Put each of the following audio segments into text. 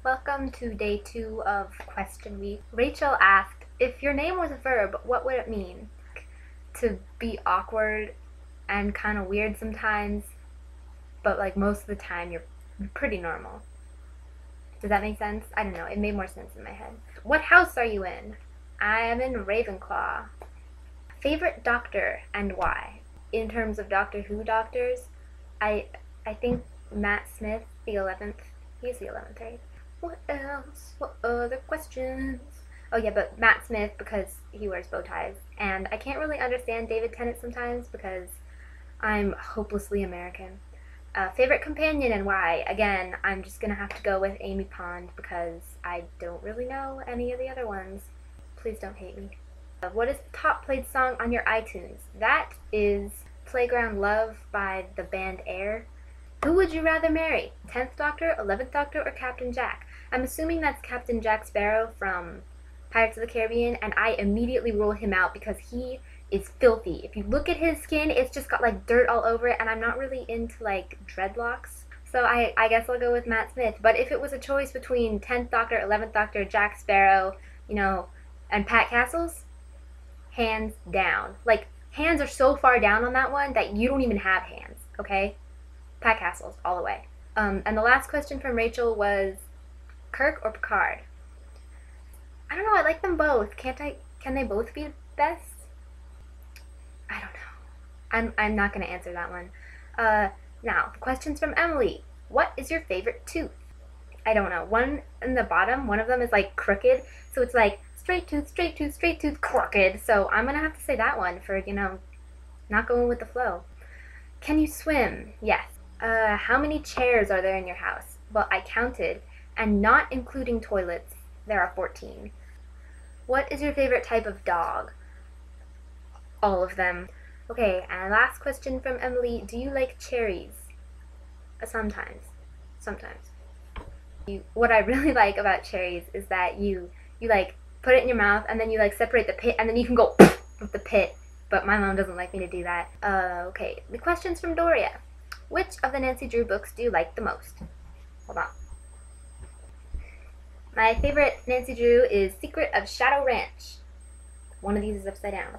Welcome to day 2 of Question Week. Rachel asked, if your name was a verb, what would it mean? To be awkward and kind of weird sometimes, but like most of the time you're pretty normal. Does that make sense? I don't know. It made more sense in my head. What house are you in? I am in Ravenclaw. Favorite doctor and why? In terms of Doctor Who doctors, I think Matt Smith, the 11th. He's the 11th, right? What else? What other questions? Oh yeah, but Matt Smith because he wears bow ties. And I can't really understand David Tennant sometimes because I'm hopelessly American. Favorite companion and why? Again, I'm just gonna have to go with Amy Pond because I don't really know any of the other ones. Please don't hate me. What is the top played song on your iTunes? That is Playground Love by the band Air. Who would you rather marry? 10th Doctor, 11th Doctor, or Captain Jack? I'm assuming that's Captain Jack Sparrow from Pirates of the Caribbean, and I immediately rule him out because he is filthy. If you look at his skin, it's just got like dirt all over it, and I'm not really into like dreadlocks. So I guess I'll go with Matt Smith. But if it was a choice between 10th Doctor, 11th Doctor, Jack Sparrow, and Pat Castles, hands down. Like, hands are so far down on that one that you don't even have hands, okay? Pat Castles, all the way. And the last question from Rachel was Kirk or Picard? I don't know, I like them both. Can they both be best? I don't know. I'm not gonna answer that one. Now, questions from Emily. What is your favorite tooth? I don't know. One in the bottom, one of them is like crooked, so it's like straight tooth, straight tooth, straight tooth, crooked. So I'm gonna have to say that one for, not going with the flow. Can you swim? Yes. How many chairs are there in your house? Well, I counted, and not including toilets, there are 14. What is your favorite type of dog? All of them. Okay, and last question from Emily. Do you like cherries? Sometimes. Sometimes. What I really like about cherries is that you like put it in your mouth and then you like separate the pit and then you can go with the pit. But my mom doesn't like me to do that. Okay, the questions from Doria. Which of the Nancy Drew books do you like the most? Hold on. My favorite Nancy Drew is Secret of Shadow Ranch. One of these is upside down.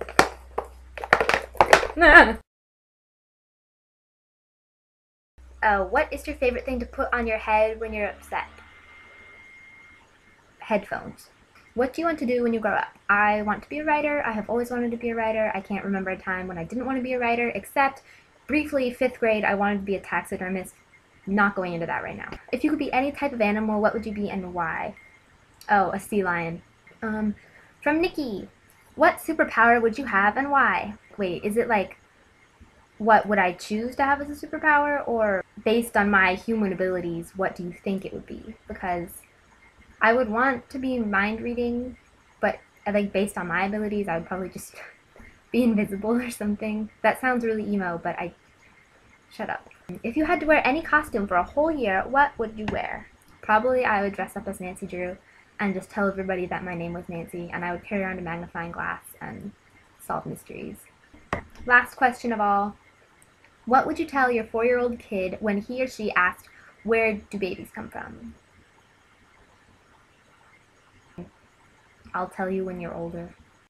What is your favorite thing to put on your head when you're upset? Headphones. What do you want to do when you grow up? I want to be a writer. I have always wanted to be a writer. I can't remember a time when I didn't want to be a writer, except briefly, 5th grade, I wanted to be a taxidermist. Not going into that right now. If you could be any type of animal, what would you be and why? Oh, a sea lion. From Nikki. What superpower would you have and why? Wait, is it like, what would I choose to have as a superpower? Or based on my human abilities, what do you think it would be? Because I would want to be mind reading, but I think based on my abilities, I would probably just be invisible or something. That sounds really emo, but shut up. If you had to wear any costume for a whole year, what would you wear? Probably I would dress up as Nancy Drew and just tell everybody that my name was Nancy, and I would carry around a magnifying glass and solve mysteries. Last question of all. What would you tell your 4-year-old kid when he or she asked, where do babies come from? I'll tell you when you're older.